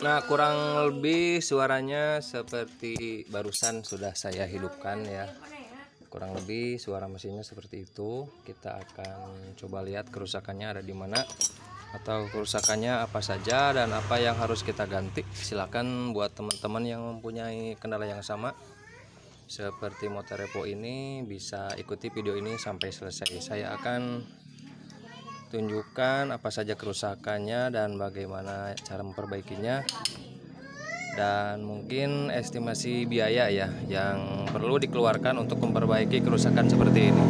Nah, kurang lebih suaranya seperti barusan sudah saya hidupkan ya. Kurang lebih suara mesinnya seperti itu. Kita akan coba lihat kerusakannya ada di mana atau kerusakannya apa saja dan apa yang harus kita ganti. Silakan buat teman-teman yang mempunyai kendala yang sama seperti motor repo ini bisa ikuti video ini sampai selesai. Saya akan tunjukkan apa saja kerusakannya dan bagaimana cara memperbaikinya, dan mungkin estimasi biaya ya yang perlu dikeluarkan untuk memperbaiki kerusakan seperti ini.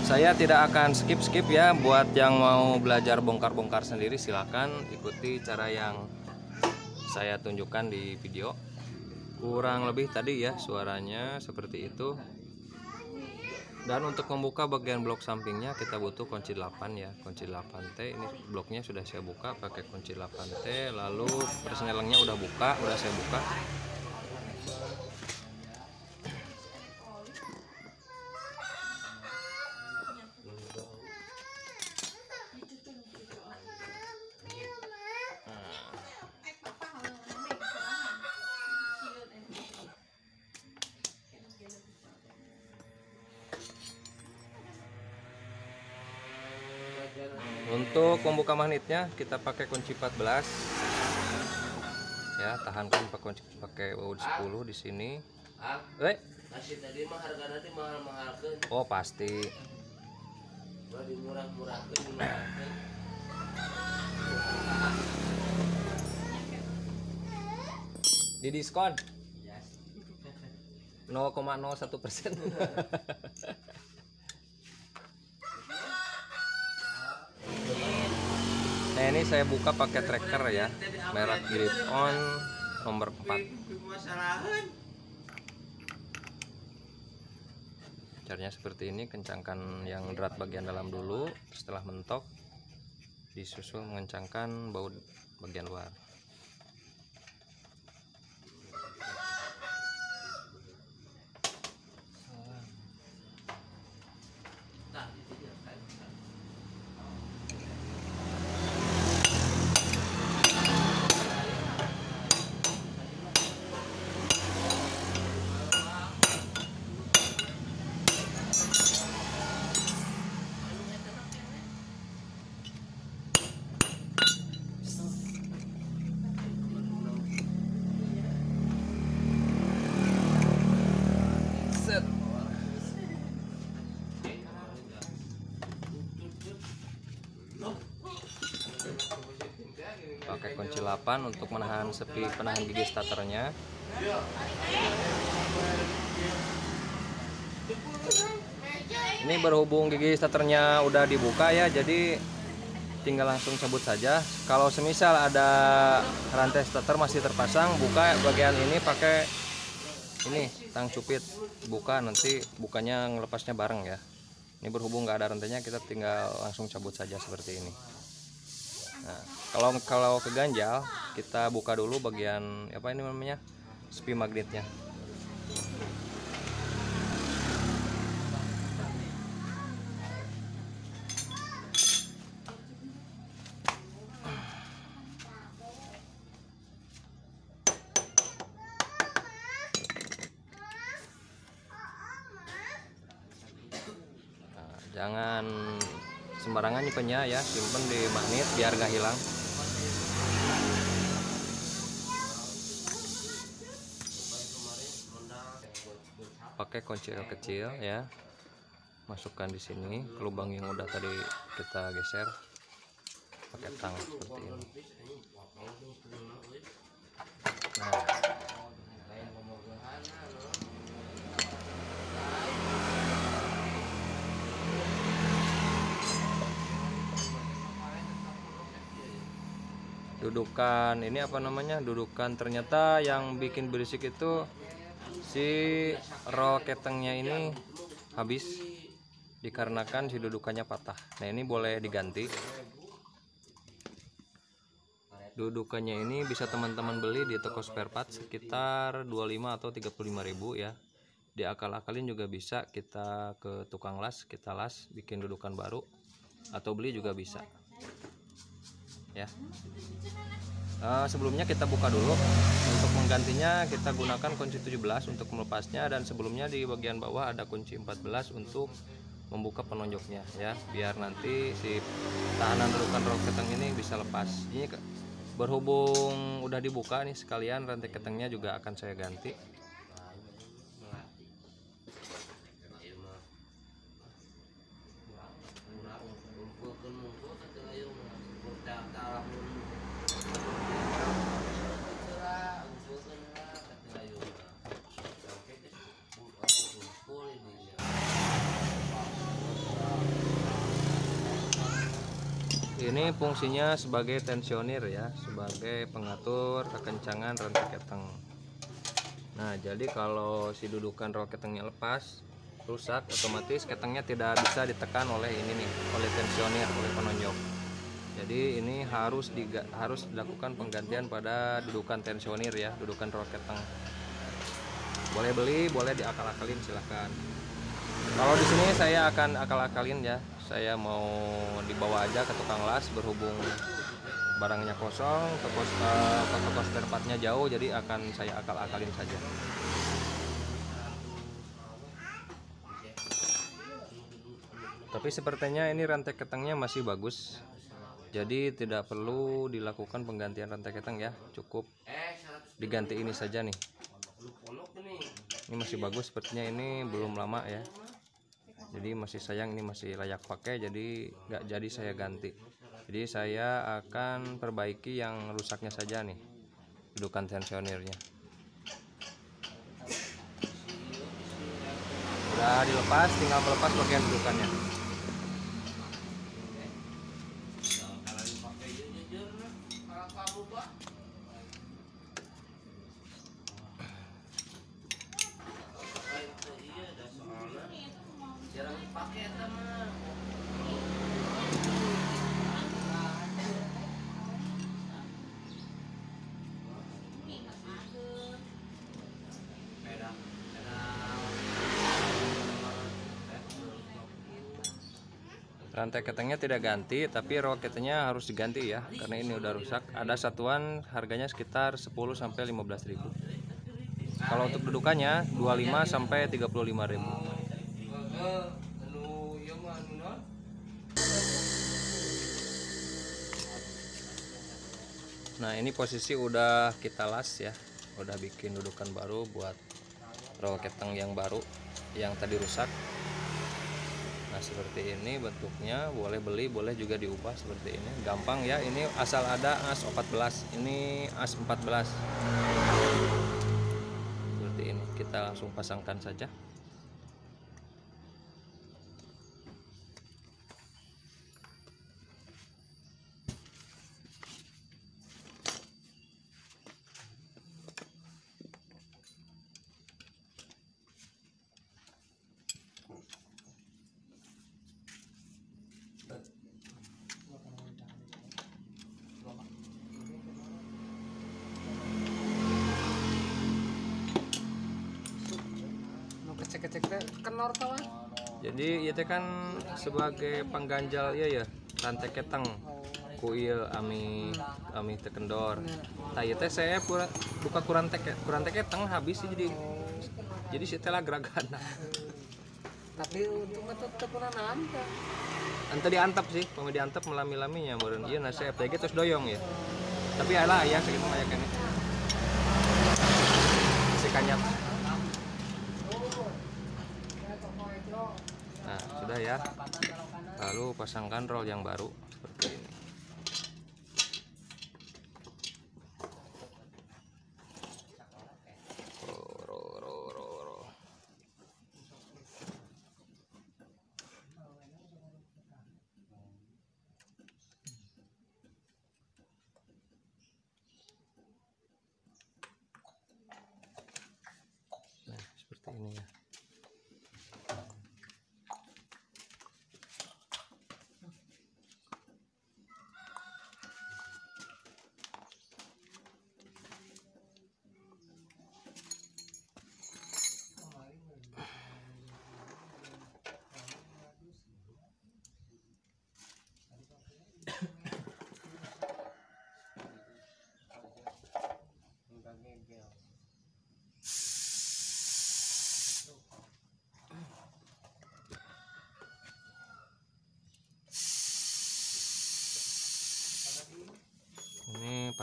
Saya tidak akan skip ya. Buat yang mau belajar bongkar-bongkar sendiri silahkan ikuti cara yang saya tunjukkan di video. Kurang lebih tadi ya suaranya seperti itu. Dan untuk membuka bagian blok sampingnya kita butuh kunci 8 ya, kunci 8T. Ini bloknya sudah saya buka pakai kunci 8T. Lalu persnelingnya udah saya buka. Untuk membuka magnetnya kita pakai kunci 14 ya, tahankan pakai baut 10 di sini. Oh pasti di diskon 0,01%. Nah ini saya buka pakai tracker ya, merek Grip On nomor 4. Caranya seperti ini, kencangkan yang drat bagian dalam dulu, setelah mentok disusul mengencangkan baut bagian luar. Pakai kunci 8 untuk menahan sepi penahan gigi starternya. Ini berhubung gigi starternya udah dibuka ya, jadi tinggal langsung cabut saja. Kalau semisal ada rantai starter masih terpasang, buka bagian ini pakai ini tang cupit, buka, nanti bukanya ngelepasnya bareng ya. Ini berhubung nggak ada rantainya, kita tinggal langsung cabut saja seperti ini. Nah, kalau keganjal kita buka dulu bagian apa ini namanya, sepi magnetnya. Nah, jangan sembarangan nyimpennya ya, simpen di magnet biar gak hilang. Pakai kunci L kecil ya, masukkan di sini ke lubang yang udah tadi kita geser pakai tang seperti ini. Nah, dudukan ini apa namanya, dudukan ternyata yang bikin berisik itu si roll ketengnya ini habis dikarenakan si dudukannya patah. Nah ini boleh diganti. Dudukannya ini bisa teman-teman beli di toko spare part sekitar 25 atau 35.000 ya. Diakal-akalin juga bisa, kita ke tukang las, kita las bikin dudukan baru. atau beli juga bisa ya. Sebelumnya kita buka dulu. Untuk menggantinya kita gunakan kunci 17 untuk melepasnya, dan sebelumnya di bagian bawah ada kunci 14 untuk membuka penonjoknya ya, biar nanti si tahanan dudukan rol keteng ini bisa lepas. Ini berhubung udah dibuka nih, sekalian rantai ketengnya juga akan saya ganti. Ini fungsinya sebagai tensioner ya, sebagai pengatur kekencangan rantai keteng. Nah, jadi kalau si dudukan rol ketengnya lepas, rusak, otomatis ketengnya tidak bisa ditekan oleh ini nih, oleh tensioner, oleh penonjok. Jadi ini harus dilakukan penggantian pada dudukan tensioner ya, dudukan rol keteng. Boleh beli, boleh diakal-akalin, silahkan. Kalau di sini saya akan akal-akalin ya. Saya mau dibawa aja ke tukang las, berhubung barangnya kosong, toko spare partnya jauh, jadi akan saya akal-akalin saja. Tapi sepertinya ini rantai ketengnya masih bagus, jadi tidak perlu dilakukan penggantian rantai keteng ya, cukup diganti ini saja nih. Ini masih bagus, sepertinya ini belum lama ya, jadi masih sayang, ini masih layak pakai, jadi nggak jadi saya ganti. Jadi saya akan perbaiki yang rusaknya saja nih, dudukan tensionernya. Udah dilepas, tinggal melepas bagian dudukannya. Rantai ketengnya tidak ganti, tapi rol ketengnya harus diganti ya, karena ini udah rusak. Ada satuan harganya sekitar 10 sampai 15.000. Kalau untuk dudukannya 25 sampai 35.000. Nah, ini posisi udah kita las ya, udah bikin dudukan baru buat rol keteng yang baru yang tadi rusak. Nah, seperti ini bentuknya, boleh beli, boleh juga diubah seperti ini. Gampang ya, ini asal ada as 14. Ini as 14. Seperti ini, kita langsung pasangkan saja. Jadi itu kan sebagai pengganjal ya rantai keteng kuil ami tekendor. Nah, ieu teh saya buka kurang keteng habis sih, jadi si teh geragana. Tapi untuk metode kurang antep. Ante diantep sih, pamit diantep melami-laminya meureun ieu na saya FTG terus doyong ya. Tapi aya aya sakitu mah aya keneh. Si kanyap. Nah, sudah ya. Lalu pasangkan rol yang baru seperti ini. Nah, seperti ini ya.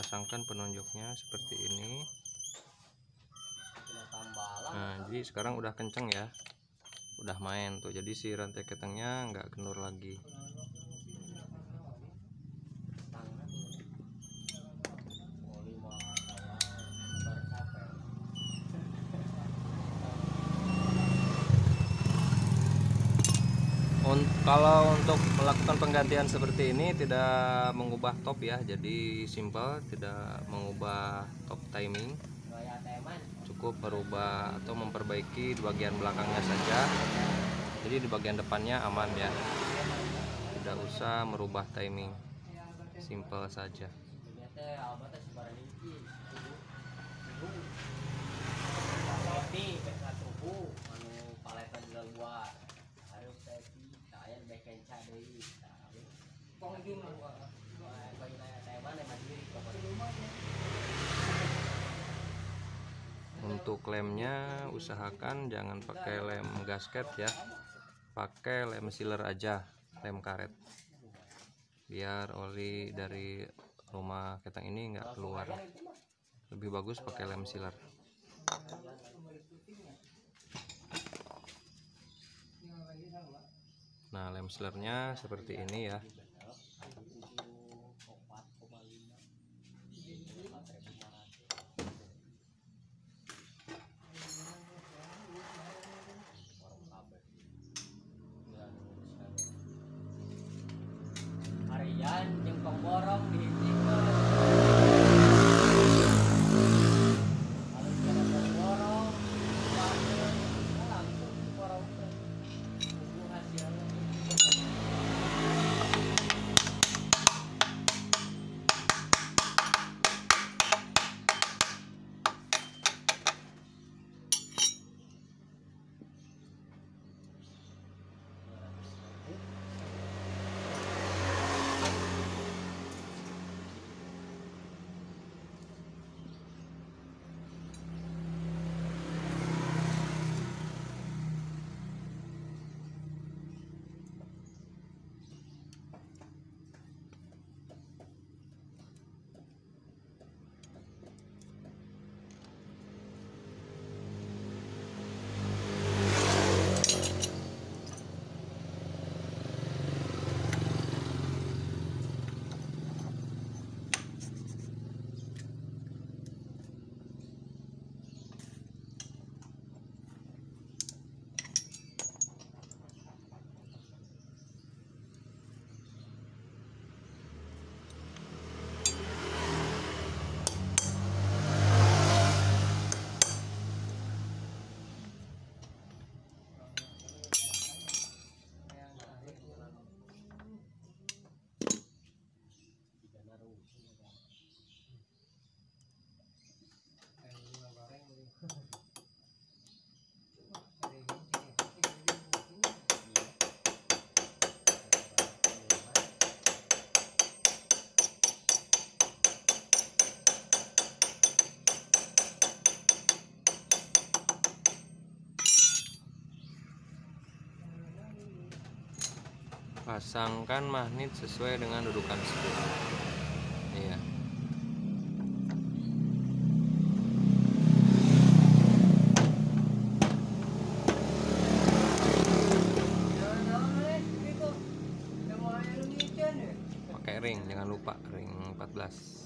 pasangkan penunjuknya seperti ini. Nah, jadi sekarang udah kenceng ya, udah main tuh, jadi si rantai ketengnya nggak kendor lagi. Kalau untuk melakukan penggantian seperti ini tidak mengubah top ya, jadi simple, tidak mengubah top timing, cukup merubah atau memperbaiki di bagian belakangnya saja. Jadi di bagian depannya aman ya, tidak usah merubah timing, simple saja. Untuk lemnya usahakan jangan pakai lem gasket ya, pakai lem sealer aja, lem karet, biar oli dari rumah keteng ini nggak keluar. Lebih bagus pakai lem sealer. Nah, lem sealernya seperti ini ya. Harian yang pemborong di Pasangkan magnet sesuai dengan dudukan spool. Iya. Pakai ring, jangan lupa ring 14.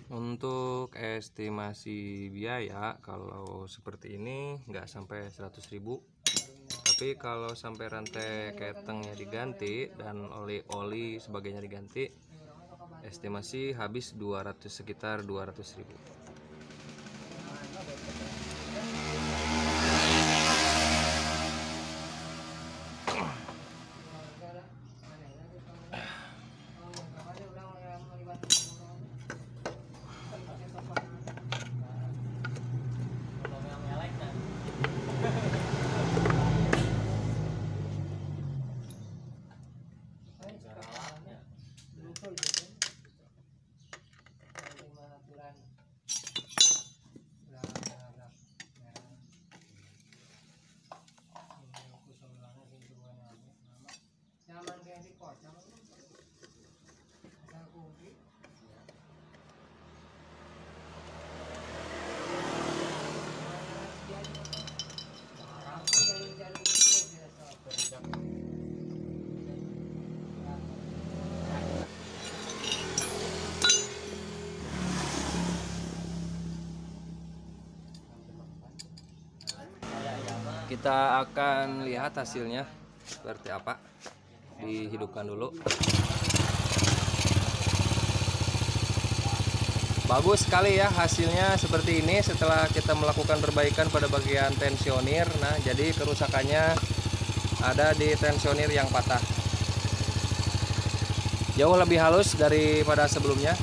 Untuk estimasi biaya kalau seperti ini nggak sampai 100.000, tapi kalau sampai rantai ketengnya diganti dan oli sebagainya diganti, estimasi habis sekitar 200.000. Kita akan lihat hasilnya seperti apa. Dihidupkan dulu. Bagus sekali ya hasilnya seperti ini setelah kita melakukan perbaikan pada bagian tensioner. Nah, jadi kerusakannya ada di tensioner yang patah. Jauh lebih halus daripada sebelumnya.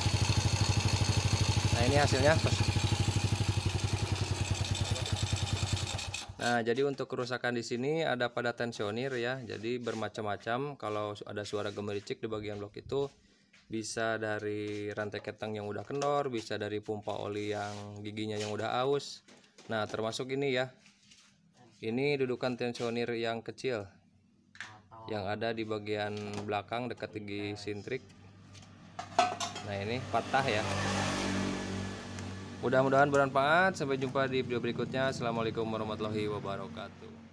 Nah, ini hasilnya. Nah, jadi untuk kerusakan di sini ada pada tensioner ya. Jadi bermacam-macam. Kalau ada suara gemericik di bagian blok itu bisa dari rantai ketang yang udah kendor, bisa dari pompa oli yang giginya yang udah aus. Nah, termasuk ini ya. Ini dudukan tensioner yang kecil yang ada di bagian belakang dekat gigi sintrik. Nah, ini patah ya. Mudah-mudahan bermanfaat. Sampai jumpa di video berikutnya. Assalamualaikum warahmatullahi wabarakatuh.